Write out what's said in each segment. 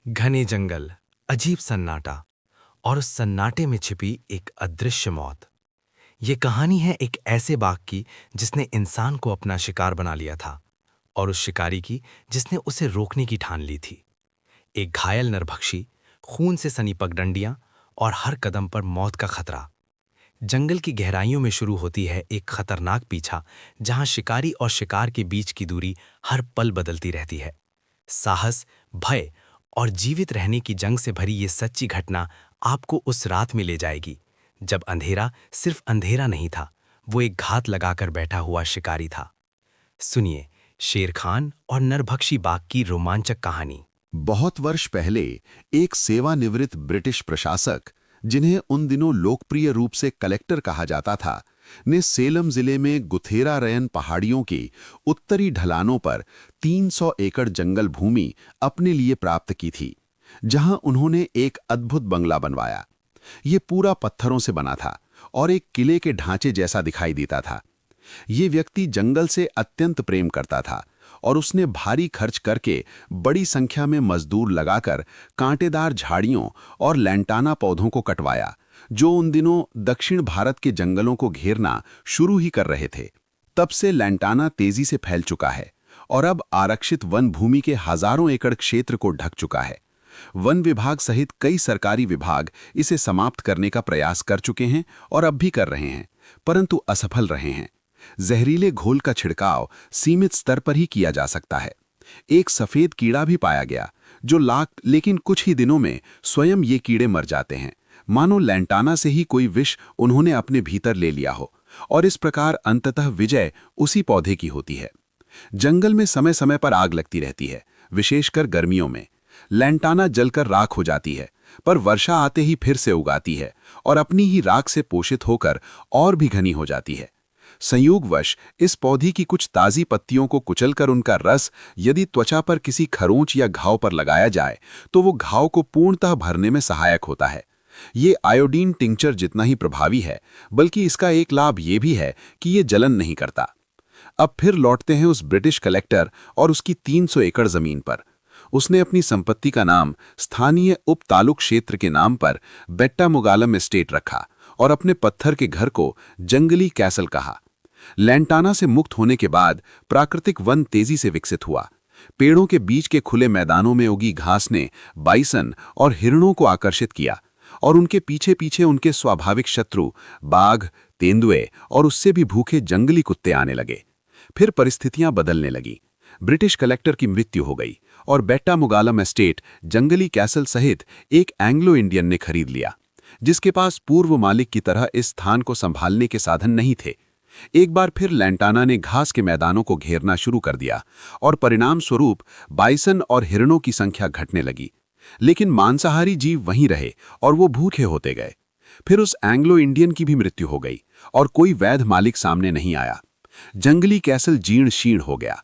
घने जंगल, अजीब सन्नाटा और उस सन्नाटे में छिपी एक अदृश्य मौत। ये कहानी है एक ऐसे बाघ की जिसने इंसान को अपना शिकार बना लिया था और उस शिकारी की जिसने उसे रोकने की ठान ली थी। एक घायल नरभक्षी, खून से सनी पगडंडियां और हर कदम पर मौत का खतरा। जंगल की गहराइयों में शुरू होती है एक खतरनाक पीछा जहां शिकारी और शिकार के बीच की दूरी हर पल बदलती रहती है। साहस, भय और जीवित रहने की जंग से भरी ये सच्ची घटना आपको उस रात में ले जाएगी जब अंधेरा सिर्फ अंधेरा नहीं था, वो एक घात लगाकर बैठा हुआ शिकारी था। सुनिए शेर खान और नरभक्षी बाघ की रोमांचक कहानी। बहुत वर्ष पहले एक सेवानिवृत्त ब्रिटिश प्रशासक, जिन्हें उन दिनों लोकप्रिय रूप से कलेक्टर कहा जाता था, ने सेलम जिले में गुथेरारयन पहाड़ियों की उत्तरी ढलानों पर 300 एकड़ जंगल भूमि अपने लिए प्राप्त की थी, जहां उन्होंने एक अद्भुत बंगला बनवाया। ये पूरा पत्थरों से बना था और एक किले के ढांचे जैसा दिखाई देता था। ये व्यक्ति जंगल से अत्यंत प्रेम करता था और उसने भारी खर्च करके बड़ी संख्या में मजदूर लगाकर कांटेदार झाड़ियों और लैंटाना पौधों को कटवाया, जो उन दिनों दक्षिण भारत के जंगलों को घेरना शुरू ही कर रहे थे। तब से लैंटाना तेजी से फैल चुका है और अब आरक्षित वन भूमि के हजारों एकड़ क्षेत्र को ढक चुका है। वन विभाग सहित कई सरकारी विभाग इसे समाप्त करने का प्रयास कर चुके हैं और अब भी कर रहे हैं, परंतु असफल रहे हैं। जहरीले घोल का छिड़काव सीमित स्तर पर ही किया जा सकता है। एक सफेद कीड़ा भी पाया गया जो लेकिन कुछ ही दिनों में स्वयं ये कीड़े मर जाते हैं, मानो लैंटाना से ही कोई विष उन्होंने अपने भीतर ले लिया हो। और इस प्रकार अंततः विजय उसी पौधे की होती है। जंगल में समय समय पर आग लगती रहती है, विशेषकर गर्मियों में। लैंटाना जलकर राख हो जाती है, पर वर्षा आते ही फिर से उगाती है और अपनी ही राख से पोषित होकर और भी घनी हो जाती है। संयोगवश इस पौधे की कुछ ताजी पत्तियों को कुचलकर उनका रस यदि त्वचा पर किसी खरोंच या घाव पर लगाया जाए तो वो घाव को पूर्णतः भरने में सहायक होता है। ये आयोडीन टिंचर जितना ही प्रभावी है, बल्कि इसका एक लाभ ये भी है कि ये जलन नहीं करता। अब फिर लौटते हैं उस ब्रिटिश कलेक्टर और उसकी 300 एकड़ जमीन पर। उसने अपनी संपत्ति का नाम स्थानीय उप तालुक क्षेत्र के नाम पर बेट्टामुगालम एस्टेट रखा और अपने पत्थर के घर को जंगली कैसल कहा। लैंटाना से मुक्त होने के बाद प्राकृतिक वन तेजी से विकसित हुआ। पेड़ों के बीच के खुले मैदानों में उगी घास ने बाइसन और हिरणों को आकर्षित किया और उनके पीछे पीछे उनके स्वाभाविक शत्रु बाघ, तेंदुए और उससे भी भूखे जंगली कुत्ते आने लगे। फिर परिस्थितियां बदलने लगी। ब्रिटिश कलेक्टर की मृत्यु हो गई और बेट्टामुगालम एस्टेट जंगली कैसल सहित एक एंग्लो इंडियन ने खरीद लिया, जिसके पास पूर्व मालिक की तरह इस स्थान को संभालने के साधन नहीं थे। एक बार फिर लैंटाना ने घास के मैदानों को घेरना शुरू कर दिया और परिणाम स्वरूप बाइसन और हिरणों की संख्या घटने लगी। लेकिन मांसाहारी जीव वहीं रहे और वो भूखे होते गए। फिर उस एंग्लो इंडियन की भी मृत्यु हो गई और कोई वैध मालिक सामने नहीं आया। जंगली कैसल जीर्ण शीर्ण हो गया।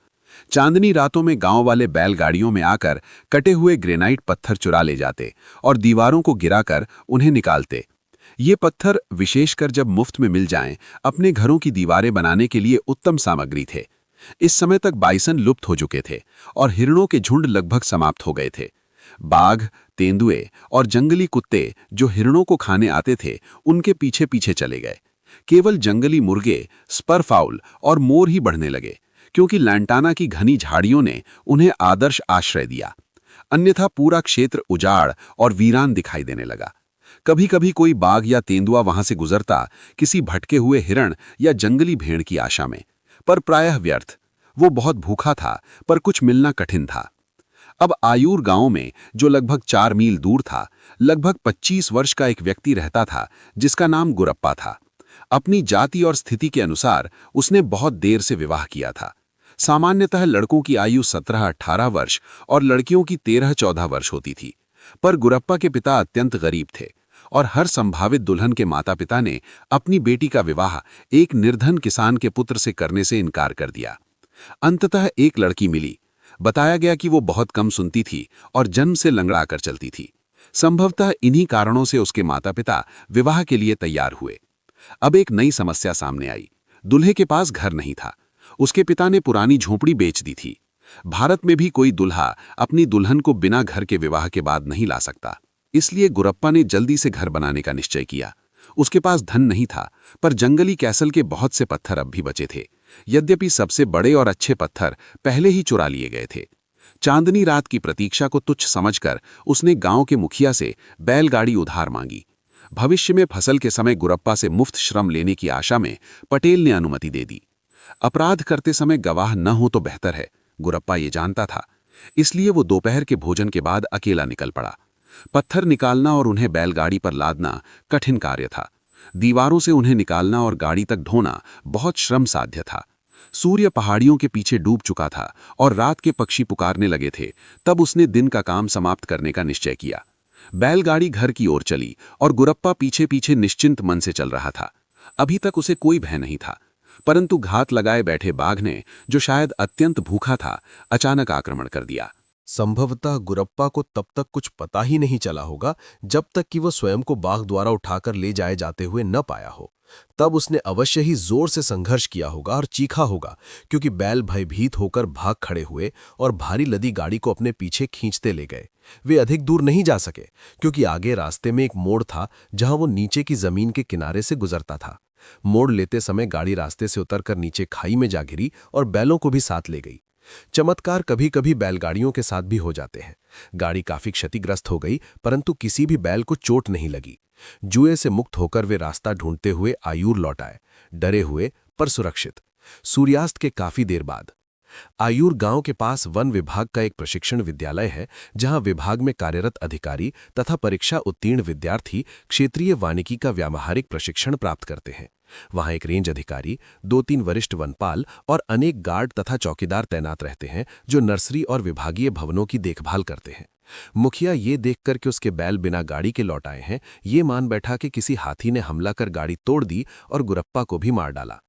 चांदनी रातों में गांव वाले बैलगाड़ियों में आकर कटे हुए ग्रेनाइट पत्थर चुरा ले जाते और दीवारों को गिराकर उन्हें निकालते। ये पत्थर, विशेषकर जब मुफ्त में मिल जाएं, अपने घरों की दीवारें बनाने के लिए उत्तम सामग्री थे। इस समय तक बाइसन लुप्त हो चुके थे और हिरणों के झुंड लगभग समाप्त हो गए थे। बाघ, तेंदुए और जंगली कुत्ते जो हिरणों को खाने आते थे, उनके पीछे पीछे चले गए। केवल जंगली मुर्गे, स्परफाउल और मोर ही बढ़ने लगे, क्योंकि लैंटाना की घनी झाड़ियों ने उन्हें आदर्श आश्रय दिया। अन्यथा पूरा क्षेत्र उजाड़ और वीरान दिखाई देने लगा। कभी कभी कोई बाघ या तेंदुआ वहां से गुजरता, किसी भटके हुए हिरण या जंगली भेड़ की आशा में, पर प्रायः व्यर्थ। वो बहुत भूखा था, पर कुछ मिलना कठिन था। अब आयूर गांव में, जो लगभग 4 मील दूर था, लगभग 25 वर्ष का एक व्यक्ति रहता था जिसका नाम गुरप्पा था। अपनी जाति और स्थिति के अनुसार उसने बहुत देर से विवाह किया था। सामान्यतः लड़कों की आयु 17-18 वर्ष और लड़कियों की 13-14 वर्ष होती थी, पर गुरप्पा के पिता अत्यंत गरीब थे और हर संभावित दुल्हन के माता पिता ने अपनी बेटी का विवाह एक निर्धन किसान के पुत्र से करने से इनकार कर दिया। अंततः एक लड़की मिली। बताया गया कि वो बहुत कम सुनती थी और जन्म से लंगड़ा कर चलती थी। संभवतः इन्हीं कारणों से उसके माता पिता विवाह के लिए तैयार हुए। अब एक नई समस्या सामने आई। दूल्हे के पास घर नहीं था। उसके पिता ने पुरानी झोपड़ी बेच दी थी। भारत में भी कोई दूल्हा अपनी दुल्हन को बिना घर के विवाह के बाद नहीं ला सकता। इसलिए गुरप्पा ने जल्दी से घर बनाने का निश्चय किया। उसके पास धन नहीं था, पर जंगली कैसल के बहुत से पत्थर अब भी बचे थे। यद्यपि सबसे बड़े और अच्छे पत्थर पहले ही चुरा लिए गए थे। चांदनी रात की प्रतीक्षा को तुच्छ समझकर उसने गांव के मुखिया से बैलगाड़ी उधार मांगी। भविष्य में फसल के समय गुरप्पा से मुफ्त श्रम लेने की आशा में पटेल ने अनुमति दे दी। अपराध करते समय गवाह न हो तो बेहतर है, गुरप्पा ये जानता था। इसलिए वो दोपहर के भोजन के बाद अकेला निकल पड़ा। पत्थर निकालना और उन्हें बैलगाड़ी पर लादना कठिन कार्य था। दीवारों से उन्हें निकालना और गाड़ी तक ढोना बहुत श्रम साध्य था। सूर्य पहाड़ियों के पीछे डूब चुका था और रात के पक्षी पुकारने लगे थे। तब उसने दिन का काम समाप्त करने का निश्चय किया। बैलगाड़ी घर की ओर चली और गुरप्पा पीछे पीछे निश्चिंत मन से चल रहा था। अभी तक उसे कोई भय नहीं था, परंतु घात लगाए बैठे बाघ ने, जो शायद अत्यंत भूखा था, अचानक आक्रमण कर दिया। संभवतः गुरप्पा को तब तक कुछ पता ही नहीं चला होगा जब तक कि वह स्वयं को बाघ द्वारा उठाकर ले जाए जाते हुए न पाया हो। तब उसने अवश्य ही जोर से संघर्ष किया होगा और चीखा होगा, क्योंकि बैल भयभीत होकर भाग खड़े हुए और भारी लदी गाड़ी को अपने पीछे खींचते ले गए। वे अधिक दूर नहीं जा सके, क्योंकि आगे रास्ते में एक मोड़ था जहां वो नीचे की जमीन के किनारे से गुजरता था। मोड़ लेते समय गाड़ी रास्ते से उतरकर नीचे खाई में जा गिरी और बैलों को भी साथ ले गई। चमत्कार कभी कभी बैलगाड़ियों के साथ भी हो जाते हैं। गाड़ी काफी क्षतिग्रस्त हो गई, परंतु किसी भी बैल को चोट नहीं लगी। जुए से मुक्त होकर वे रास्ता ढूंढते हुए आयूर लौट आए, डरे हुए पर सुरक्षित। सूर्यास्त के काफी देर बाद आयूर गांव के पास वन विभाग का एक प्रशिक्षण विद्यालय है, जहां विभाग में कार्यरत अधिकारी तथा परीक्षा उत्तीर्ण विद्यार्थी क्षेत्रीय वानिकी का व्यावहारिक प्रशिक्षण प्राप्त करते हैं। वहां एक रेंज अधिकारी, 2-3 वरिष्ठ वनपाल और अनेक गार्ड तथा चौकीदार तैनात रहते हैं, जो नर्सरी और विभागीय भवनों की देखभाल करते हैं। मुखिया ये देखकर कि उसके बैल बिना गाड़ी के लौट आए हैं, ये मान बैठा कि किसी हाथी ने हमला कर गाड़ी तोड़ दी और गुरप्पा को भी मार डाला।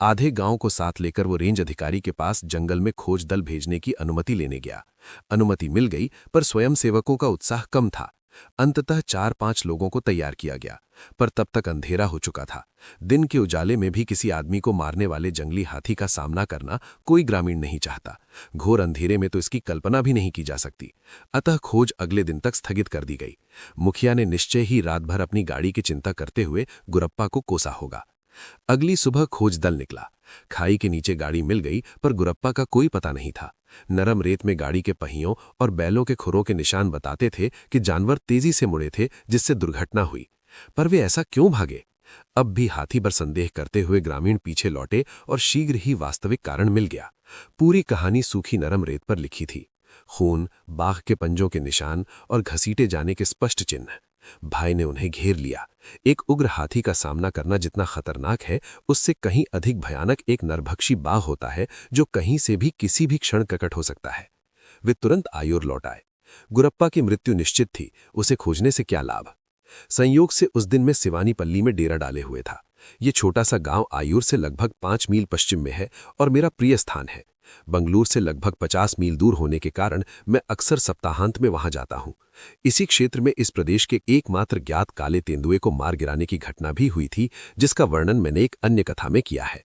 आधे गांव को साथ लेकर वो रेंज अधिकारी के पास जंगल में खोज दल भेजने की अनुमति लेने गया। अनुमति मिल गई, पर स्वयंसेवकों का उत्साह कम था। अंततः 4-5 लोगों को तैयार किया गया, पर तब तक अंधेरा हो चुका था। दिन के उजाले में भी किसी आदमी को मारने वाले जंगली हाथी का सामना करना कोई ग्रामीण नहीं चाहता। घोर अंधेरे में तो इसकी कल्पना भी नहीं की जा सकती। अतः खोज अगले दिन तक स्थगित कर दी गई। मुखिया ने निश्चय ही रात भर अपनी गाड़ी की चिंता करते हुए गुरप्पा को कोसा होगा। अगली सुबह खोज दल निकला। खाई के नीचे गाड़ी मिल गई, पर गुरप्पा का कोई पता नहीं था। नरम रेत में गाड़ी के पहियों और बैलों के खुरों के निशान बताते थे कि जानवर तेजी से मुड़े थे, जिससे दुर्घटना हुई। पर वे ऐसा क्यों भागे? अब भी हाथी पर संदेह करते हुए ग्रामीण पीछे लौटे और शीघ्र ही वास्तविक कारण मिल गया। पूरी कहानी सूखी नरम रेत पर लिखी थी। खून, बाघ के पंजों के निशान और घसीटे जाने के स्पष्ट चिन्ह। भाई ने उन्हें घेर लिया। एक उग्र हाथी का सामना करना जितना खतरनाक है, उससे कहीं अधिक भयानक एक नरभक्षी बाघ होता है, जो कहीं से भी किसी भी क्षण प्रकट हो सकता है। वे तुरंत आयूर लौट आए। गुरप्पा की मृत्यु निश्चित थी, उसे खोजने से क्या लाभ। संयोग से उस दिन मैं सिवानीपल्ली में डेरा डाले हुए था। ये छोटा सा गांव आयूर से लगभग 5 मील पश्चिम में है और मेरा प्रिय स्थान है। बंगलूर से लगभग 50 मील दूर होने के कारण मैं अक्सर सप्ताहांत में वहां जाता हूं। इसी क्षेत्र में इस प्रदेश के एकमात्र ज्ञात काले तेंदुए को मार गिराने की घटना भी हुई थी, जिसका वर्णन मैंने एक अन्य कथा में किया है।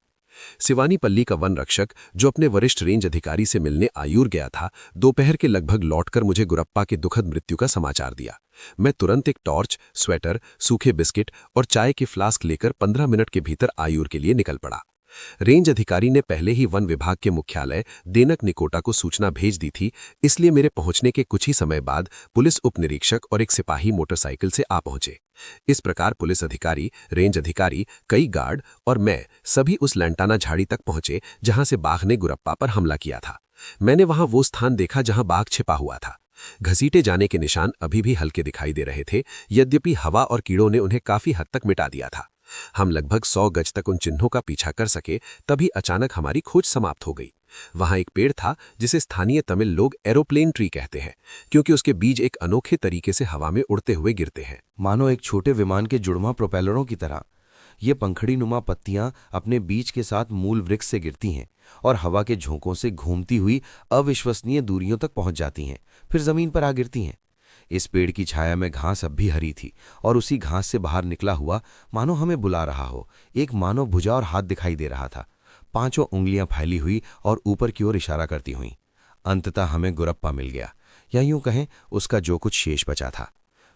सिवानीपल्ली का वन रक्षक, जो अपने वरिष्ठ रेंज अधिकारी से मिलने आयूर गया था, दोपहर के लगभग लौटकर मुझे गुरप्पा की दुखद मृत्यु का समाचार दिया। मैं तुरंत एक टॉर्च, स्वेटर, सूखे बिस्किट और चाय की फ्लास्क लेकर 15 मिनट के भीतर आयूर के लिए निकल पड़ा। रेंज अधिकारी ने पहले ही वन विभाग के मुख्यालय देनक निकोटा को सूचना भेज दी थी, इसलिए मेरे पहुंचने के कुछ ही समय बाद पुलिस उपनिरीक्षक और एक सिपाही मोटरसाइकिल से आ पहुंचे। इस प्रकार पुलिस अधिकारी, रेंज अधिकारी, कई गार्ड और मैं सभी उस लंटाना झाड़ी तक पहुंचे जहां से बाघ ने गुरप्पा पर हमला किया था। मैंने वहां वो स्थान देखा जहां बाघ छिपा हुआ था। घसीटे जाने के निशान अभी भी हल्के दिखाई दे रहे थे, यद्यपि हवा और कीड़ों ने उन्हें काफी हद तक मिटा दिया था। हम लगभग 100 गज तक उन चिन्हों का पीछा कर सके, तभी अचानक हमारी खोज समाप्त हो गई। वहां एक पेड़ था जिसे स्थानीय तमिल लोग एरोप्लेन ट्री कहते हैं, क्योंकि उसके बीज एक अनोखे तरीके से हवा में उड़ते हुए गिरते हैं, मानो एक छोटे विमान के जुड़वां प्रोपेलरों की तरह। ये पंखड़ी नुमा पत्तियां अपने बीज के साथ मूल वृक्ष से गिरती हैं और हवा के झोंकों से घूमती हुई अविश्वसनीय दूरियों तक पहुंच जाती हैं, फिर जमीन पर आ गिरती हैं। इस पेड़ की छाया में घास अब भी हरी थी और उसी घास से बाहर निकला हुआ, मानो हमें बुला रहा हो, एक मानव भुजा और हाथ दिखाई दे रहा था। 5 उंगलियां फैली हुई और ऊपर की ओर इशारा करती हुई। अंततः हमें गुरप्पा मिल गया, या यूं कहें उसका जो कुछ शेष बचा था।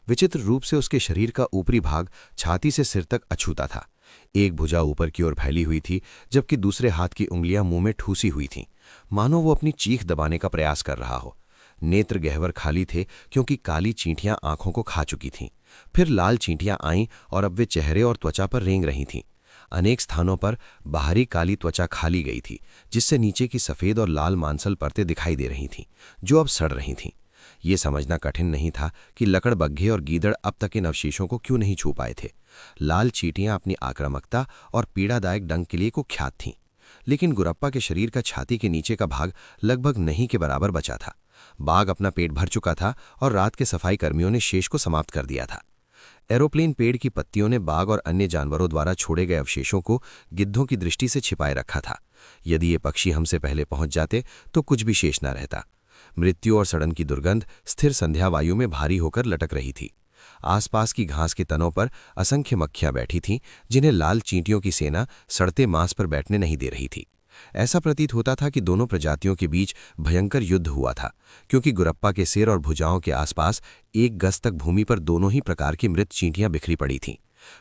विचित्र रूप से उसके शरीर का ऊपरी भाग छाती से सिर तक अछूता था। एक भुजा ऊपर की ओर फैली हुई थी, जबकि दूसरे हाथ की उंगलियां मुंह में ठूसी हुई थीं, मानो वो अपनी चीख दबाने का प्रयास कर रहा हो। नेत्र गहवर खाली थे, क्योंकि काली चींटियां आंखों को खा चुकी थीं। फिर लाल चींटियां आईं और अब वे चेहरे और त्वचा पर रेंग रही थीं। अनेक स्थानों पर बाहरी काली त्वचा खाली गई थी, जिससे नीचे की सफेद और लाल मांसल परतें दिखाई दे रही थीं, जो अब सड़ रही थीं। ये समझना कठिन नहीं था कि लकड़बग्घे और गीदड़ अब तक इन अवशेषों को क्यों नहीं छू पाए थे। लाल चींटियां अपनी आक्रामकता और पीड़ादायक डंक के लिए कुख्यात थीं, लेकिन गुरप्पा के शरीर का छाती के नीचे का भाग लगभग नहीं के बराबर बचा था। बाघ अपना पेट भर चुका था और रात के सफाई कर्मियों ने शेष को समाप्त कर दिया था। एरोप्लेन पेड़ की पत्तियों ने बाघ और अन्य जानवरों द्वारा छोड़े गए अवशेषों को गिद्धों की दृष्टि से छिपाए रखा था। यदि ये पक्षी हमसे पहले पहुंच जाते तो कुछ भी शेष न रहता। मृत्यु और सड़न की दुर्गंध स्थिर संध्या वायु में भारी होकर लटक रही थी। आसपास की घास के तनों पर असंख्य मक्खियां बैठी थीं, जिन्हें लाल चींटियों की सेना सड़ते मांस पर बैठने नहीं दे रही थी। ऐसा प्रतीत होता था कि दोनों प्रजातियों के बीच भयंकर युद्ध हुआ था, क्योंकि गुरप्पा के सिर और भुजाओं के आसपास 1 गज तक भूमि पर दोनों ही प्रकार की मृत चींटियां बिखरी पड़ी थीं।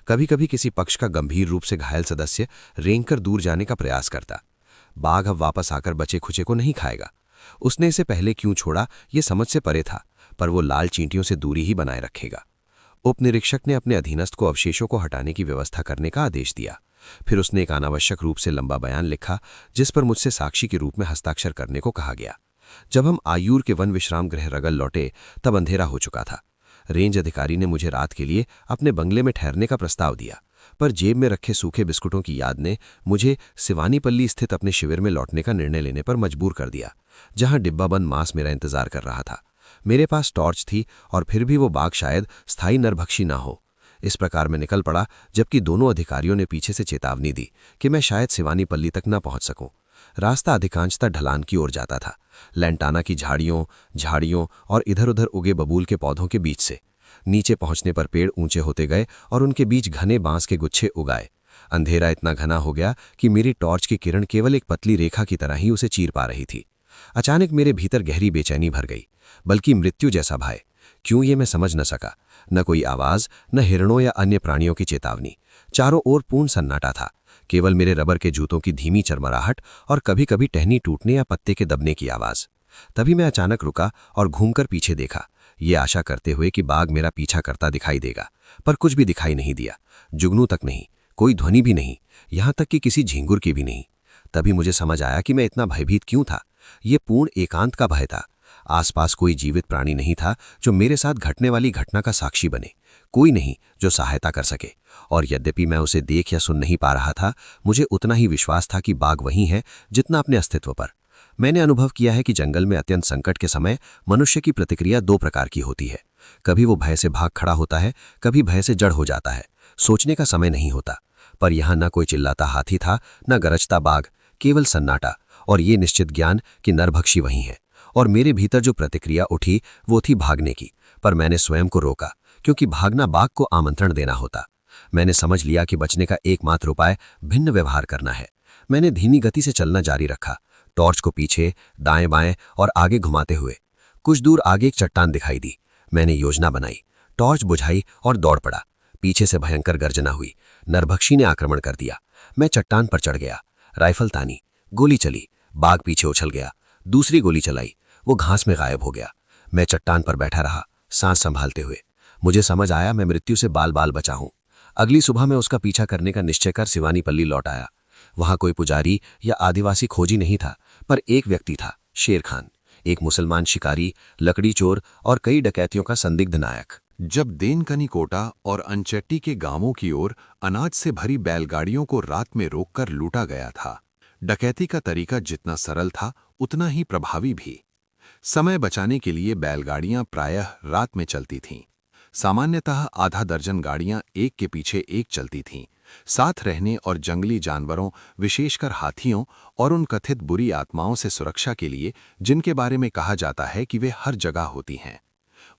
कभी कभी किसी पक्ष का गंभीर रूप से घायल सदस्य रेंगकर दूर जाने का प्रयास करता। बाघ अब वापस आकर बचे खुचे को नहीं खाएगा। उसने इसे पहले क्यों छोड़ा, ये समझ से परे था, पर वो लाल चींटियों से दूरी ही बनाए रखेगा। उपनिरीक्षक ने अपने अधीनस्थ को अवशेषों को हटाने की व्यवस्था करने का आदेश दिया। फिर उसने एक अनावश्यक रूप से लंबा बयान लिखा, जिस पर मुझसे साक्षी के रूप में हस्ताक्षर करने को कहा गया। जब हम आयूर के वन विश्राम गृह रगल लौटे, तब अंधेरा हो चुका था। रेंज अधिकारी ने मुझे रात के लिए अपने बंगले में ठहरने का प्रस्ताव दिया, पर जेब में रखे सूखे बिस्कुटों की याद ने मुझे सिवानीपल्ली स्थित अपने शिविर में लौटने का निर्णय लेने पर मजबूर कर दिया, जहां डिब्बाबंद मांस मेरा इंतजार कर रहा था। मेरे पास टॉर्च थी, और फिर भी वो बाघ शायद स्थायी नरभक्षी ना हो। इस प्रकार मैं निकल पड़ा, जबकि दोनों अधिकारियों ने पीछे से चेतावनी दी कि मैं शायद सिवानीपल्ली तक न पहुंच सकूं। रास्ता अधिकांशतः ढलान की ओर जाता था, लैंटाना की झाड़ियों और इधर उधर उगे बबूल के पौधों के बीच से। नीचे पहुंचने पर पेड़ ऊंचे होते गए और उनके बीच घने बांस के गुच्छे उगाए। अंधेरा इतना घना हो गया कि मेरी टॉर्च की किरण केवल एक पतली रेखा की तरह ही उसे चीर पा रही थी। अचानक मेरे भीतर गहरी बेचैनी भर गई, बल्कि मृत्यु जैसा भय। क्यों, ये मैं समझ न सका। न कोई आवाज, न हिरणों या अन्य प्राणियों की चेतावनी। चारों ओर पूर्ण सन्नाटा था, केवल मेरे रबर के जूतों की धीमी चरमराहट और कभी कभी टहनी टूटने या पत्ते के दबने की आवाज। तभी मैं अचानक रुका और घूमकर पीछे देखा, ये आशा करते हुए कि बाघ मेरा पीछा करता दिखाई देगा, पर कुछ भी दिखाई नहीं दिया। जुगनू तक नहीं, कोई ध्वनि भी नहीं, यहां तक कि किसी झिंगुर की भी नहीं। तभी मुझे समझ आया कि मैं इतना भयभीत क्यों था। ये पूर्ण एकांत का भय था। आसपास कोई जीवित प्राणी नहीं था जो मेरे साथ घटने वाली घटना का साक्षी बने, कोई नहीं जो सहायता कर सके। और यद्यपि मैं उसे देख या सुन नहीं पा रहा था, मुझे उतना ही विश्वास था कि बाघ वही है जितना अपने अस्तित्व पर। मैंने अनुभव किया है कि जंगल में अत्यंत संकट के समय मनुष्य की प्रतिक्रिया 2 प्रकार की होती है। कभी वो भय से भाग खड़ा होता है, कभी भय से जड़ हो जाता है। सोचने का समय नहीं होता। पर यहां न कोई चिल्लाता हाथी था, न गरजता बाघ, केवल सन्नाटा और ये निश्चित ज्ञान कि नरभक्षी वही है। और मेरे भीतर जो प्रतिक्रिया उठी वो थी भागने की, पर मैंने स्वयं को रोका, क्योंकि भागना बाघ को आमंत्रण देना होता। मैंने समझ लिया कि बचने का एकमात्र उपाय भिन्न व्यवहार करना है। मैंने धीमी गति से चलना जारी रखा, टॉर्च को पीछे, दाएं बाएं और आगे घुमाते हुए। कुछ दूर आगे एक चट्टान दिखाई दी। मैंने योजना बनाई, टॉर्च बुझाई और दौड़ पड़ा। पीछे से भयंकर गर्जना हुई। नरभक्षी ने आक्रमण कर दिया। मैं चट्टान पर चढ़ गया, राइफल तानी, गोली चली। बाघ पीछे उछल गया, दूसरी गोली चलाई, वो घास में गायब हो गया। मैं चट्टान पर बैठा रहा, सांस संभालते हुए। मुझे समझ आया मैं मृत्यु से बाल बाल बचा हूं। अगली सुबह मैं उसका पीछा करने का निश्चय कर सिवानीपल्ली लौट आया। वहां कोई पुजारी या आदिवासी खोजी नहीं था, पर एक व्यक्ति था, शेर खान, एक मुसलमान शिकारी, लकड़ी चोर और कई डकैतियों का संदिग्ध नायक। जब देनकनी कोटा और अंचेट्टी के गांवों की ओर अनाज से भरी बैलगाड़ियों को रात में रोककर लूटा गया था। डकैती का तरीका जितना सरल था, उतना ही प्रभावी भी। समय बचाने के लिए बैलगाड़ियां प्रायः रात में चलती थीं। सामान्यतः आधा दर्जन गाड़ियां एक के पीछे एक चलती थीं। साथ रहने और जंगली जानवरों, विशेषकर हाथियों और उन कथित बुरी आत्माओं से सुरक्षा के लिए जिनके बारे में कहा जाता है कि वे हर जगह होती हैं।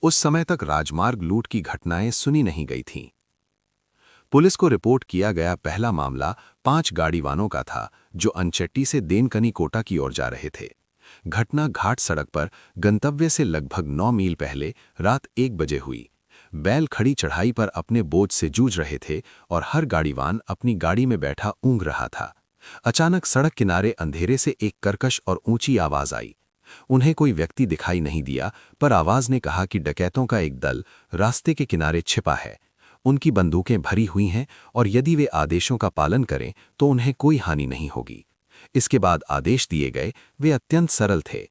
उस समय तक राजमार्ग लूट की घटनाएं सुनी नहीं गई थीं। पुलिस को रिपोर्ट किया गया पहला मामला 5 गाड़ीवानों का था, जो अंचेट्टी से देनकनी कोटा की ओर जा रहे थे। घटना घाट सड़क पर गंतव्य से लगभग 9 मील पहले रात 1 बजे हुई। बैल खड़ी चढ़ाई पर अपने बोझ से जूझ रहे थे और हर गाड़ीवान अपनी गाड़ी में बैठा ऊँघ रहा था। अचानक सड़क किनारे अंधेरे से एक कर्कश और ऊंची आवाज आई। उन्हें कोई व्यक्ति दिखाई नहीं दिया, पर आवाज ने कहा कि डकैतों का एक दल रास्ते के किनारे छिपा है। उनकी बंदूकें भरी हुई हैं और यदि वे आदेशों का पालन करें तो उन्हें कोई हानि नहीं होगी। इसके बाद आदेश दिए गए, वे अत्यंत सरल थे।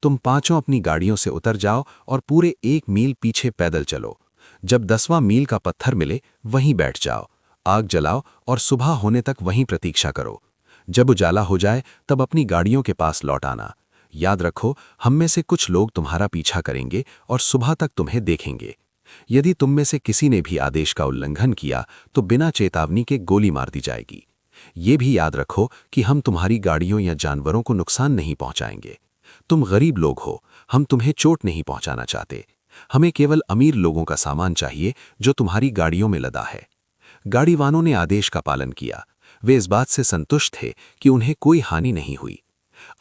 तुम पांचों अपनी गाड़ियों से उतर जाओ और पूरे 1 मील पीछे पैदल चलो। जब 10वां मील का पत्थर मिले वहीं बैठ जाओ, आग जलाओ और सुबह होने तक वहीं प्रतीक्षा करो। जब उजाला हो जाए तब अपनी गाड़ियों के पास लौट आना। याद रखो, हम में से कुछ लोग तुम्हारा पीछा करेंगे और सुबह तक तुम्हें देखेंगे। यदि तुम में से किसी ने भी आदेश का उल्लंघन किया तो बिना चेतावनी के गोली मार दी जाएगी। ये भी याद रखो कि हम तुम्हारी गाड़ियों या जानवरों को नुकसान नहीं पहुंचाएंगे। तुम गरीब लोग हो, हम तुम्हें चोट नहीं पहुंचाना चाहते। हमें केवल अमीर लोगों का सामान चाहिए जो तुम्हारी गाड़ियों में लदा है। गाड़ीवानों ने आदेश का पालन किया। वे इस बात से संतुष्ट थे कि उन्हें कोई हानि नहीं हुई।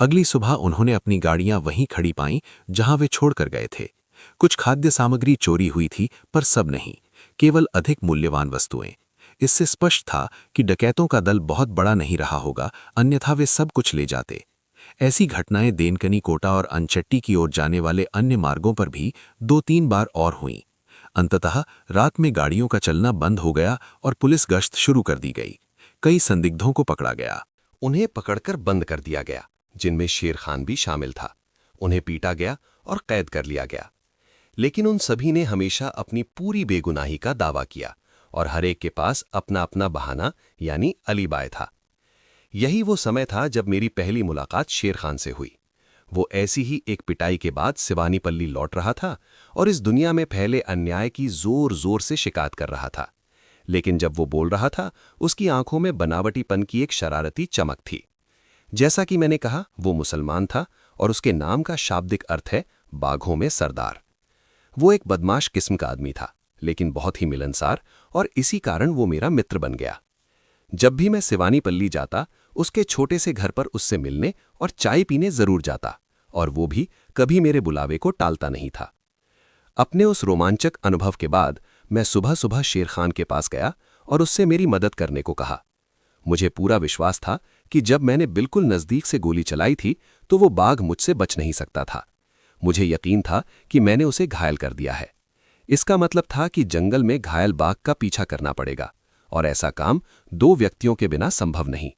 अगली सुबह उन्होंने अपनी गाड़ियां वहीं खड़ी पाईं जहां वे छोड़कर गए थे। कुछ खाद्य सामग्री चोरी हुई थी, पर सब नहीं, केवल अधिक मूल्यवान वस्तुएं। इससे स्पष्ट था कि डकैतों का दल बहुत बड़ा नहीं रहा होगा, अन्यथा वे सब कुछ ले जाते। ऐसी घटनाएं देनकनी कोटा और अनचट्टी की ओर जाने वाले अन्य मार्गों पर भी 2-3 बार और हुईं। अंततः रात में गाड़ियों का चलना बंद हो गया और पुलिस गश्त शुरू कर दी गई। कई संदिग्धों को पकड़ा गया। उन्हें पकड़कर बंद कर दिया गया, जिनमें शेर खान भी शामिल था। उन्हें पीटा गया और कैद कर लिया गया। लेकिन उन सभी ने हमेशा अपनी पूरी बेगुनाही का दावा किया और हर एक के पास अपना अपना बहाना यानी अलीबाय था। यही वो समय था जब मेरी पहली मुलाकात शेर खान से हुई। वो ऐसी ही एक पिटाई के बाद सिवानीपल्ली लौट रहा था और इस दुनिया में फैले अन्याय की जोर जोर से शिकायत कर रहा था। लेकिन जब वो बोल रहा था, उसकी आंखों में बनावटीपन की एक शरारती चमक थी। जैसा कि मैंने कहा, वो मुसलमान था और उसके नाम का शाब्दिक अर्थ है बाघों में सरदार। वो एक बदमाश किस्म का आदमी था, लेकिन बहुत ही मिलनसार, और इसी कारण वो मेरा मित्र बन गया। जब भी मैं सिवानीपल्ली जाता, उसके छोटे से घर पर उससे मिलने और चाय पीने जरूर जाता, और वो भी कभी मेरे बुलावे को टालता नहीं था। अपने उस रोमांचक अनुभव के बाद मैं सुबह सुबह शेर खान के पास गया और उससे मेरी मदद करने को कहा। मुझे पूरा विश्वास था कि जब मैंने बिल्कुल नज़दीक से गोली चलाई थी तो वो बाघ मुझसे बच नहीं सकता था। मुझे यकीन था कि मैंने उसे घायल कर दिया है। इसका मतलब था कि जंगल में घायल बाघ का पीछा करना पड़ेगा, और ऐसा काम 2 व्यक्तियों के बिना संभव नहीं।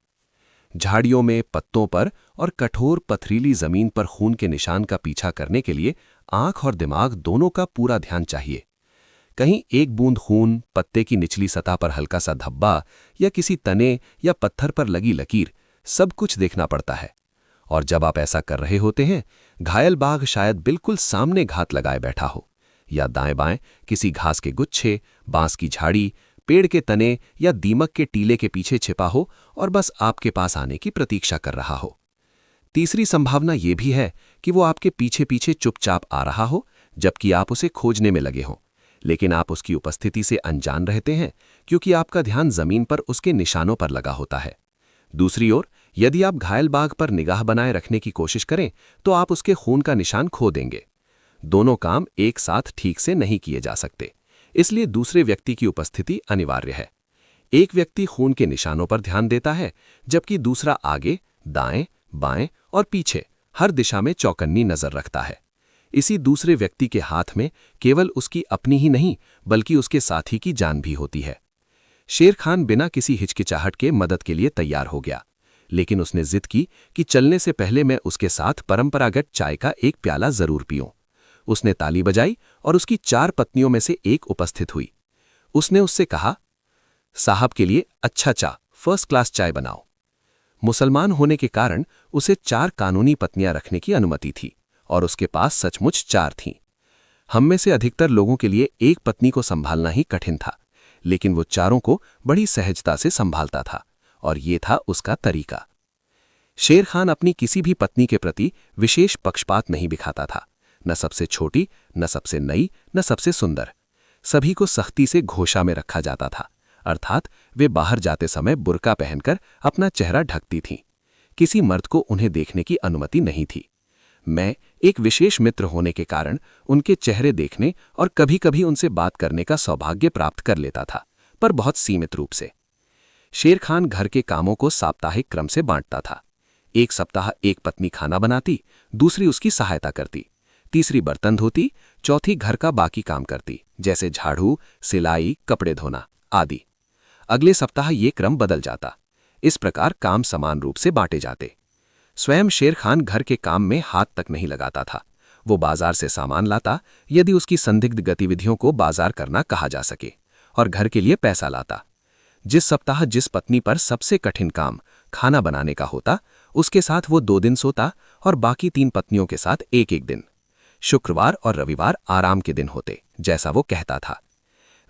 झाड़ियों में, पत्तों पर और कठोर पथरीली जमीन पर खून के निशान का पीछा करने के लिए आंख और दिमाग दोनों का पूरा ध्यान चाहिए। कहीं एक बूंद खून, पत्ते की निचली सतह पर हल्का सा धब्बा या किसी तने या पत्थर पर लगी लकीर, सब कुछ देखना पड़ता है। और जब आप ऐसा कर रहे होते हैं, घायल बाघ शायद बिल्कुल सामने घात लगाए बैठा हो, या दाएं बाएं किसी घास के गुच्छे, बांस की झाड़ी, पेड़ के तने या दीमक के टीले के पीछे छिपा हो और बस आपके पास आने की प्रतीक्षा कर रहा हो। तीसरी संभावना यह भी है कि वो आपके पीछे पीछे चुपचाप आ रहा हो, जबकि आप उसे खोजने में लगे हों, लेकिन आप उसकी उपस्थिति से अनजान रहते हैं क्योंकि आपका ध्यान जमीन पर उसके निशानों पर लगा होता है। दूसरी ओर, यदि आप घायल बाघ पर निगाह बनाए रखने की कोशिश करें तो आप उसके खून का निशान खो देंगे। दोनों काम एक साथ ठीक से नहीं किए जा सकते, इसलिए दूसरे व्यक्ति की उपस्थिति अनिवार्य है। एक व्यक्ति खून के निशानों पर ध्यान देता है, जबकि दूसरा आगे, दाएं, बाएं और पीछे हर दिशा में चौकन्नी नजर रखता है। इसी दूसरे व्यक्ति के हाथ में केवल उसकी अपनी ही नहीं बल्कि उसके साथी की जान भी होती है। शेर खान बिना किसी हिचकिचाहट के मदद के लिए तैयार हो गया, लेकिन उसने जिद की कि चलने से पहले मैं उसके साथ परंपरागत चाय का एक प्याला जरूर पीऊं। उसने ताली बजाई और उसकी 4 पत्नियों में से एक उपस्थित हुई। उसने उससे कहा, साहब के लिए अच्छा चा, फर्स्ट क्लास चाय बनाओ। मुसलमान होने के कारण उसे 4 कानूनी पत्नियां रखने की अनुमति थी और उसके पास सचमुच 4 थीं। हम में से अधिकतर लोगों के लिए एक पत्नी को संभालना ही कठिन था, लेकिन वो चारों को बड़ी सहजता से संभालता था, और ये था उसका तरीका। शेर खान अपनी किसी भी पत्नी के प्रति विशेष पक्षपात नहीं दिखाता था, न सबसे छोटी, न सबसे नई, न सबसे सुंदर। सभी को सख्ती से घोषा में रखा जाता था, अर्थात वे बाहर जाते समय बुर्का पहनकर अपना चेहरा ढकती थीं। किसी मर्द को उन्हें देखने की अनुमति नहीं थी। मैं एक विशेष मित्र होने के कारण उनके चेहरे देखने और कभी-कभी उनसे बात करने का सौभाग्य प्राप्त कर लेता था, पर बहुत सीमित रूप से। शेर खान घर के कामों को साप्ताहिक क्रम से बांटता था। एक सप्ताह एक पत्नी खाना बनाती, दूसरी उसकी सहायता करती, तीसरी बर्तन धोती, चौथी घर का बाकी काम करती, जैसे झाड़ू, सिलाई, कपड़े धोना आदि। अगले सप्ताह ये क्रम बदल जाता। इस प्रकार काम समान रूप से बांटे जाते। स्वयं शेर खान घर के काम में हाथ तक नहीं लगाता था। वो बाजार से सामान लाता, यदि उसकी संदिग्ध गतिविधियों को बाजार करना कहा जा सके, और घर के लिए पैसा लाता। जिस सप्ताह जिस पत्नी पर सबसे कठिन काम खाना बनाने का होता, उसके साथ वो 2 दिन सोता और बाकी 3 पत्नियों के साथ एक दिन। शुक्रवार और रविवार आराम के दिन होते, जैसा वो कहता था।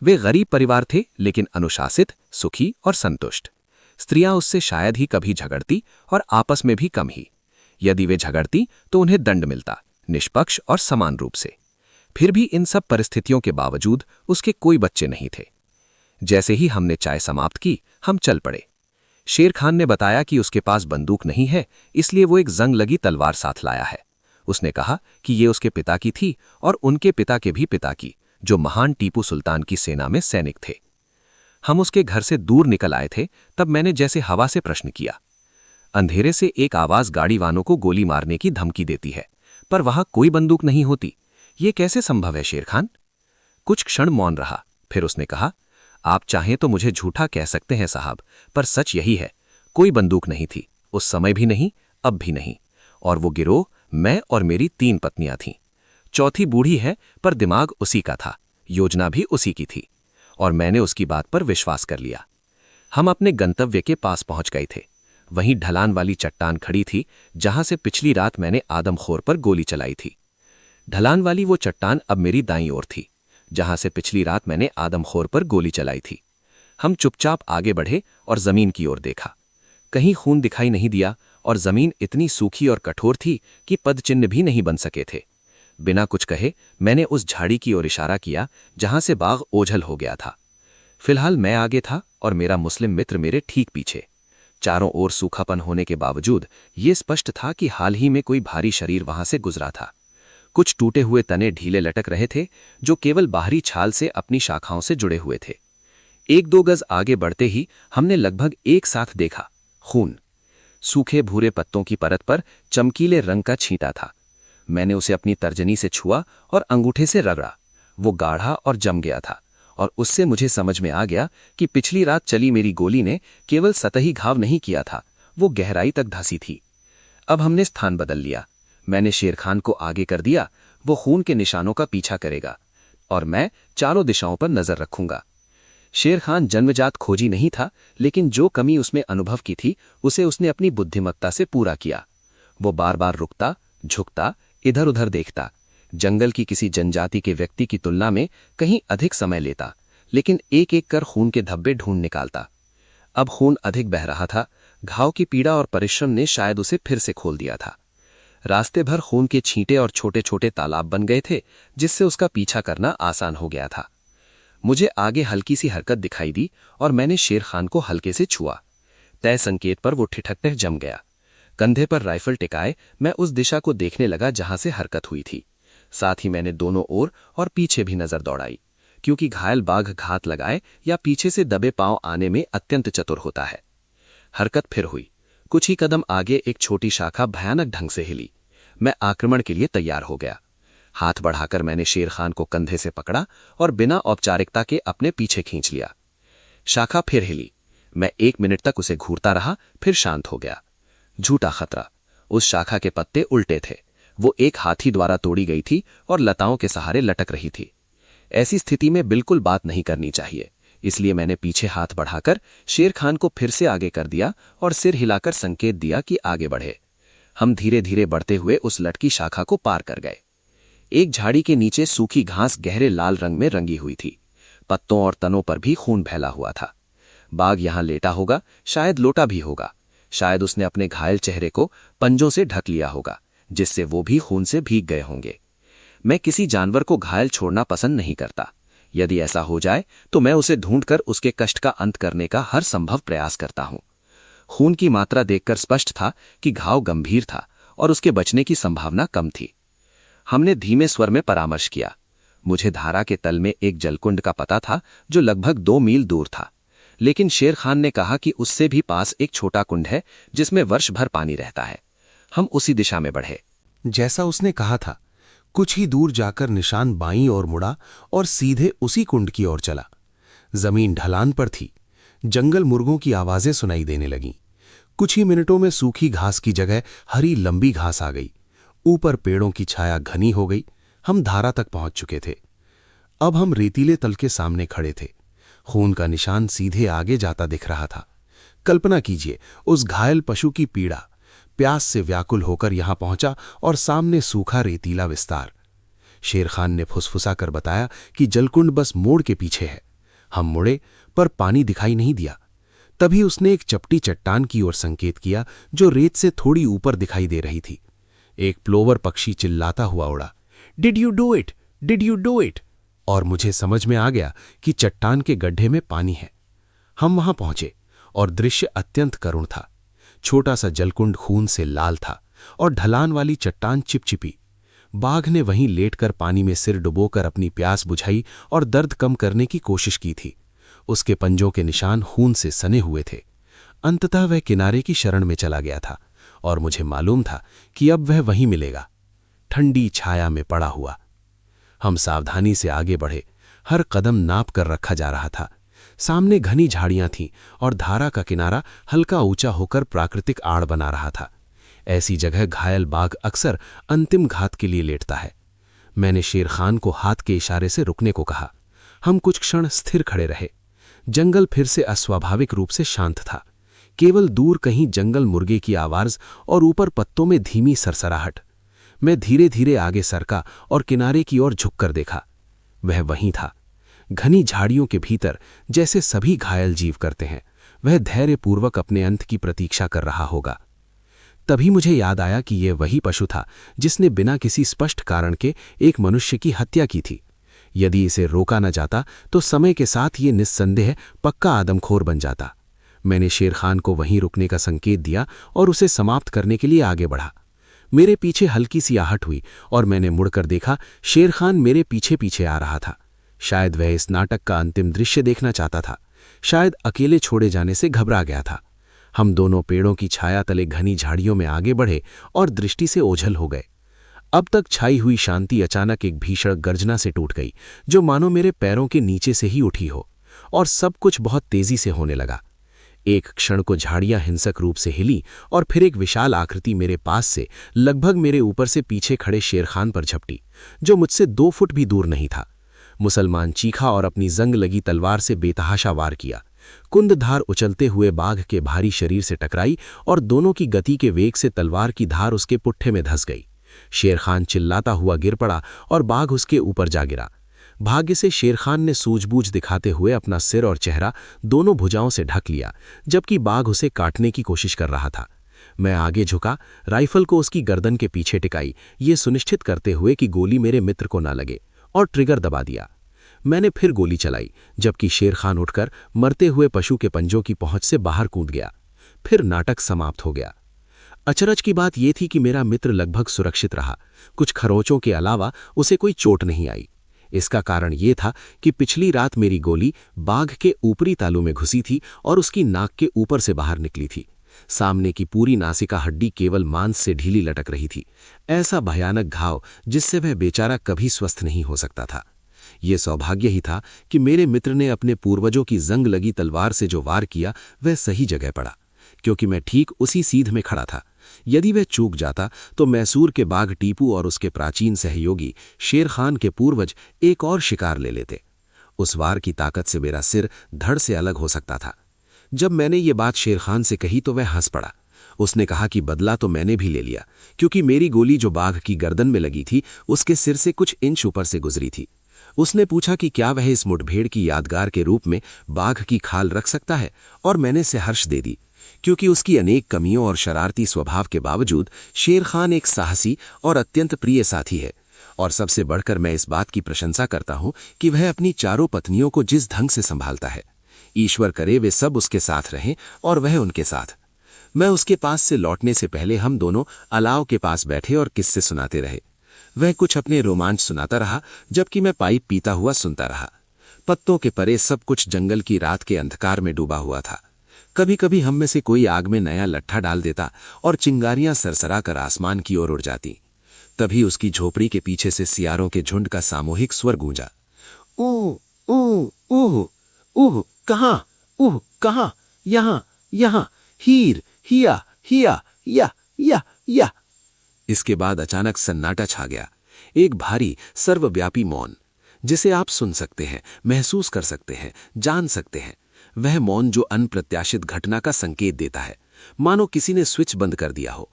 वे गरीब परिवार थे, लेकिन अनुशासित, सुखी और संतुष्ट। स्त्रियां उससे शायद ही कभी झगड़ती और आपस में भी कम ही। यदि वे झगड़ती तो उन्हें दंड मिलता, निष्पक्ष और समान रूप से। फिर भी इन सब परिस्थितियों के बावजूद उसके कोई बच्चे नहीं थे। जैसे ही हमने चाय समाप्त की, हम चल पड़े। शेर खान ने बताया कि उसके पास बंदूक नहीं है, इसलिए वो एक जंग लगी तलवार साथ लाया है। उसने कहा कि ये उसके पिता की थी और उनके पिता के भी पिता की, जो महान टीपू सुल्तान की सेना में सैनिक थे। हम उसके घर से दूर निकल आए थे, तब मैंने जैसे हवा से प्रश्न किया। अंधेरे से एक आवाज गाड़ी वालों को गोली मारने की धमकी देती है, पर वहां कोई बंदूक नहीं होती। ये कैसे संभव है शेर खान? कुछ क्षण मौन रहा, फिर उसने कहा, आप चाहें तो मुझे झूठा कह सकते हैं साहब, पर सच यही है, कोई बंदूक नहीं थी, उस समय भी नहीं, अब भी नहीं। और वो गिरोह मैं और मेरी 3 पत्नियां थीं। चौथी बूढ़ी है, पर दिमाग उसी का था, योजना भी उसी की थी, और मैंने उसकी बात पर विश्वास कर लिया। हम अपने गंतव्य के पास पहुंच गए थे। वहीं ढलान वाली चट्टान खड़ी थी, जहां से पिछली रात मैंने आदमखोर पर गोली चलाई थी। ढलान वाली वो चट्टान अब मेरी दाईं ओर थी, जहां से पिछली रात मैंने आदमखोर पर गोली चलाई थी। हम चुपचाप आगे बढ़े और जमीन की ओर देखा। कहीं खून दिखाई नहीं दिया, और जमीन इतनी सूखी और कठोर थी कि पदचिन्ह भी नहीं बन सके थे। बिना कुछ कहे मैंने उस झाड़ी की ओर इशारा किया, जहां से बाग ओझल हो गया था। फिलहाल मैं आगे था और मेरा मुस्लिम मित्र मेरे ठीक पीछे। चारों ओर सूखापन होने के बावजूद ये स्पष्ट था कि हाल ही में कोई भारी शरीर वहां से गुजरा था। कुछ टूटे हुए तने ढीले लटक रहे थे, जो केवल बाहरी छाल से अपनी शाखाओं से जुड़े हुए थे। 1-2 गज आगे बढ़ते ही हमने लगभग एक साथ देखा, खून सूखे भूरे पत्तों की परत पर चमकीले रंग का छींटा था। मैंने उसे अपनी तर्जनी से छुआ और अंगूठे से रगड़ा। वो गाढ़ा और जम गया था, और उससे मुझे समझ में आ गया कि पिछली रात चली मेरी गोली ने केवल सतही घाव नहीं किया था, वो गहराई तक धंसी थी। अब हमने स्थान बदल लिया। मैंने शेर खान को आगे कर दिया, वो खून के निशानों का पीछा करेगा, और मैं चारों दिशाओं पर नजर रखूंगा। शेर खान जन्मजात खोजी नहीं था, लेकिन जो कमी उसमें अनुभव की थी, उसे उसने अपनी बुद्धिमत्ता से पूरा किया। वो बार बार रुकता, झुकता, इधर उधर देखता, जंगल की किसी जनजाति के व्यक्ति की तुलना में कहीं अधिक समय लेता, लेकिन एक एक कर खून के धब्बे ढूंढ निकालता। अब खून अधिक बह रहा था। घाव की पीड़ा और परिश्रम ने शायद उसे फिर से खोल दिया था। रास्ते भर खून के छींटे और छोटे छोटे तालाब बन गए थे, जिससे उसका पीछा करना आसान हो गया था। मुझे आगे हल्की सी हरकत दिखाई दी और मैंने शेर खान को हल्के से छुआ। तय संकेत पर वो ठिठकते जम गया। कंधे पर राइफल टिकाए मैं उस दिशा को देखने लगा जहां से हरकत हुई थी। साथ ही मैंने दोनों ओर और पीछे भी नजर दौड़ाई, क्योंकि घायल बाघ घात लगाए या पीछे से दबे पांव आने में अत्यंत चतुर होता है। हरकत फिर हुई। कुछ ही कदम आगे एक छोटी शाखा भयानक ढंग से हिली। मैं आक्रमण के लिए तैयार हो गया। हाथ बढ़ाकर मैंने शेर खान को कंधे से पकड़ा और बिना औपचारिकता के अपने पीछे खींच लिया। शाखा फिर हिली। मैं 1 मिनट तक उसे घूरता रहा, फिर शांत हो गया। झूठा खतरा। उस शाखा के पत्ते उल्टे थे। वो एक हाथी द्वारा तोड़ी गई थी और लताओं के सहारे लटक रही थी। ऐसी स्थिति में बिल्कुल बात नहीं करनी चाहिए, इसलिए मैंने पीछे हाथ बढ़ाकर शेर खान को फिर से आगे कर दिया और सिर हिलाकर संकेत दिया कि आगे बढ़े। हम धीरे धीरे बढ़ते हुए उस लटकी शाखा को पार कर गए। एक झाड़ी के नीचे सूखी घास गहरे लाल रंग में रंगी हुई थी। पत्तों और तनों पर भी खून फैला हुआ था। बाघ यहां लेटा होगा, शायद लोटा भी होगा। शायद उसने अपने घायल चेहरे को पंजों से ढक लिया होगा, जिससे वो भी खून से भीग गए होंगे। मैं किसी जानवर को घायल छोड़ना पसंद नहीं करता। यदि ऐसा हो जाए तो मैं उसे ढूंढकर उसके कष्ट का अंत करने का हर संभव प्रयास करता हूं। खून की मात्रा देखकर स्पष्ट था कि घाव गंभीर था और उसके बचने की संभावना कम थी। हमने धीमे स्वर में परामर्श किया। मुझे धारा के तल में एक जलकुंड का पता था जो लगभग 2 मील दूर था, लेकिन शेर खान ने कहा कि उससे भी पास एक छोटा कुंड है जिसमें वर्ष भर पानी रहता है। हम उसी दिशा में बढ़े। जैसा उसने कहा था, कुछ ही दूर जाकर निशान बाईं ओर मुड़ा और सीधे उसी कुंड की ओर चला। जमीन ढलान पर थी। जंगल मुर्गों की आवाजें सुनाई देने लगीं। कुछ ही मिनटों में सूखी घास की जगह हरी लंबी घास आ गई। ऊपर पेड़ों की छाया घनी हो गई। हम धारा तक पहुंच चुके थे। अब हम रेतीले तल के सामने खड़े थे। खून का निशान सीधे आगे जाता दिख रहा था। कल्पना कीजिए उस घायल पशु की पीड़ा। प्यास से व्याकुल होकर यहां पहुंचा और सामने सूखा रेतीला विस्तार। शेर खान ने फुसफुसा कर बताया कि जलकुंड बस मोड़ के पीछे है। हम मुड़े पर पानी दिखाई नहीं दिया। तभी उसने एक चपटी चट्टान की ओर संकेत किया जो रेत से थोड़ी ऊपर दिखाई दे रही थी। एक प्लोवर पक्षी चिल्लाता हुआ उड़ा, did you do it, did you do it. और मुझे समझ में आ गया कि चट्टान के गड्ढे में पानी है। हम वहां पहुंचे और दृश्य अत्यंत करुण था। छोटा सा जलकुंड खून से लाल था और ढलान वाली चट्टान चिपचिपी। बाघ ने वहीं लेटकर पानी में सिर डुबोकर अपनी प्यास बुझाई और दर्द कम करने की कोशिश की थी। उसके पंजों के निशान खून से सने हुए थे। अंततः वह किनारे की शरण में चला गया था और मुझे मालूम था कि अब वह वहीं मिलेगा, ठंडी छाया में पड़ा हुआ। हम सावधानी से आगे बढ़े। हर कदम नाप कर रखा जा रहा था। सामने घनी झाड़ियां थीं और धारा का किनारा हल्का ऊंचा होकर प्राकृतिक आड़ बना रहा था। ऐसी जगह घायल बाघ अक्सर अंतिम घात के लिए लेटता है। मैंने शेर खान को हाथ के इशारे से रुकने को कहा। हम कुछ क्षण स्थिर खड़े रहे। जंगल फिर से अस्वाभाविक रूप से शांत था। केवल दूर कहीं जंगल मुर्गे की आवाज और ऊपर पत्तों में धीमी सरसराहट। मैं धीरे धीरे आगे सरका और किनारे की ओर झुककर देखा। वह वहीं था, घनी झाड़ियों के भीतर, जैसे सभी घायल जीव करते हैं। वह धैर्यपूर्वक अपने अंत की प्रतीक्षा कर रहा होगा। तभी मुझे याद आया कि यह वही पशु था जिसने बिना किसी स्पष्ट कारण के एक मनुष्य की हत्या की थी। यदि इसे रोका न जाता तो समय के साथ ये निस्संदेह पक्का आदमखोर बन जाता। मैंने शेर खान को वहीं रुकने का संकेत दिया और उसे समाप्त करने के लिए आगे बढ़ा। मेरे पीछे हल्की सी आहट हुई और मैंने मुड़कर देखा। शेर खान मेरे पीछे पीछे आ रहा था। शायद वह इस नाटक का अंतिम दृश्य देखना चाहता था। शायद अकेले छोड़े जाने से घबरा गया था। हम दोनों पेड़ों की छाया तले घनी झाड़ियों में आगे बढ़े और दृष्टि से ओझल हो गए। अब तक छाई हुई शांति अचानक एक भीषण गर्जना से टूट गई, जो मानो मेरे पैरों के नीचे से ही उठी हो, और सब कुछ बहुत तेजी से होने लगा। एक क्षण को झाड़ियां हिंसक रूप से हिली और फिर एक विशाल आकृति मेरे पास से लगभग मेरे ऊपर से पीछे खड़े शेर खान पर झपटी, जो मुझसे 2 फुट भी दूर नहीं था। मुसलमान चीखा और अपनी जंग लगी तलवार से बेतहाशा वार किया। कुंदधार उछलते हुए बाघ के भारी शरीर से टकराई और दोनों की गति के वेग से तलवार की धार उसके पुट्ठे में धंस गई। शेर खान चिल्लाता हुआ गिर पड़ा और बाघ उसके ऊपर जा गिरा। भाग्य से शेर खान ने सूझबूझ दिखाते हुए अपना सिर और चेहरा दोनों भुजाओं से ढक लिया, जबकि बाघ उसे काटने की कोशिश कर रहा था। मैं आगे झुका, राइफल को उसकी गर्दन के पीछे टिकाई, ये सुनिश्चित करते हुए कि गोली मेरे मित्र को न लगे, और ट्रिगर दबा दिया। मैंने फिर गोली चलाई, जबकि शेर खान उठकर मरते हुए पशु के पंजों की पहुंच से बाहर कूद गया। फिर नाटक समाप्त हो गया। अचरज की बात यह थी कि मेरा मित्र लगभग सुरक्षित रहा। कुछ खरोंचों के अलावा उसे कोई चोट नहीं आई। इसका कारण यह था कि पिछली रात मेरी गोली बाघ के ऊपरी तालू में घुसी थी और उसकी नाक के ऊपर से बाहर निकली थी। सामने की पूरी नासिका हड्डी केवल मांस से ढीली लटक रही थी। ऐसा भयानक घाव जिससे वह बेचारा कभी स्वस्थ नहीं हो सकता था। ये सौभाग्य ही था कि मेरे मित्र ने अपने पूर्वजों की जंग लगी तलवार से जो वार किया वह सही जगह पड़ा, क्योंकि मैं ठीक उसी सीध में खड़ा था। यदि वह चूक जाता तो मैसूर के बाघ टीपू और उसके प्राचीन सहयोगी शेर खान के पूर्वज एक और शिकार ले लेते। उस वार की ताकत से मेरा सिर धड़ से अलग हो सकता था। जब मैंने ये बात शेर खान से कही तो वह हंस पड़ा। उसने कहा कि बदला तो मैंने भी ले लिया, क्योंकि मेरी गोली जो बाघ की गर्दन में लगी थी उसके सिर से कुछ इंच ऊपर से गुजरी थी। उसने पूछा कि क्या वह इस मुठभेड़ की यादगार के रूप में बाघ की खाल रख सकता है, और मैंने सहर्ष दे दी, क्योंकि उसकी अनेक कमियों और शरारती स्वभाव के बावजूद शेर खान एक साहसी और अत्यंत प्रिय साथी है। और सबसे बढ़कर मैं इस बात की प्रशंसा करता हूं कि वह अपनी चारों पत्नियों को जिस ढंग से संभालता है। ईश्वर करे वे सब उसके साथ रहें और वह उनके साथ। मैं उसके पास से लौटने से पहले हम दोनों अलाव के पास बैठे और किस्से सुनाते रहे। वह कुछ अपने रोमांच सुनाता रहा, जबकि मैं पाइप पीता हुआ सुनता रहा। पत्तों के परे सब कुछ जंगल की रात के अंधकार में डूबा हुआ था। कभी कभी हम में से कोई आग में नया लट्ठा डाल देता और चिंगारियां सरसरा कर आसमान की ओर उड़ जाती। तभी उसकी झोपड़ी के पीछे से सियारों के झुंड का सामूहिक स्वर गूंजा। ऊह ऊह ऊह ऊह, कहाँ? ऊह कहाँ? यहाँ यहाँ, हीर हिया हिया या या या। इसके बाद अचानक सन्नाटा छा गया, एक भारी सर्वव्यापी मौन, जिसे आप सुन सकते हैं, महसूस कर सकते हैं, जान सकते हैं। वह मौन जो अनप्रत्याशित घटना का संकेत देता है, मानो किसी ने स्विच बंद कर दिया हो।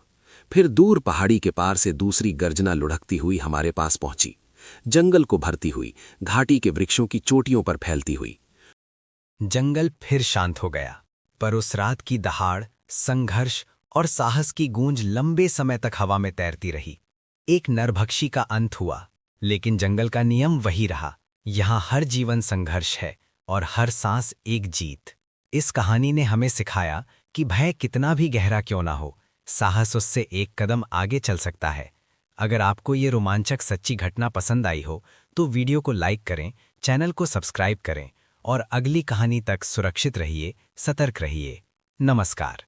फिर दूर पहाड़ी के पार से दूसरी गर्जना लुढ़कती हुई हमारे पास पहुंची, जंगल को भरती हुई, घाटी के वृक्षों की चोटियों पर फैलती हुई। जंगल फिर शांत हो गया, पर उस रात की दहाड़, संघर्ष और साहस की गूंज लंबे समय तक हवा में तैरती रही। एक नरभक्षी का अंत हुआ, लेकिन जंगल का नियम वही रहा। यहाँ हर जीवन संघर्ष है और हर सांस एक जीत। इस कहानी ने हमें सिखाया कि भय कितना भी गहरा क्यों ना हो, साहस उससे एक कदम आगे चल सकता है। अगर आपको ये रोमांचक सच्ची घटना पसंद आई हो तो वीडियो को लाइक करें, चैनल को सब्सक्राइब करें और अगली कहानी तक सुरक्षित रहिए, सतर्क रहिए। नमस्कार।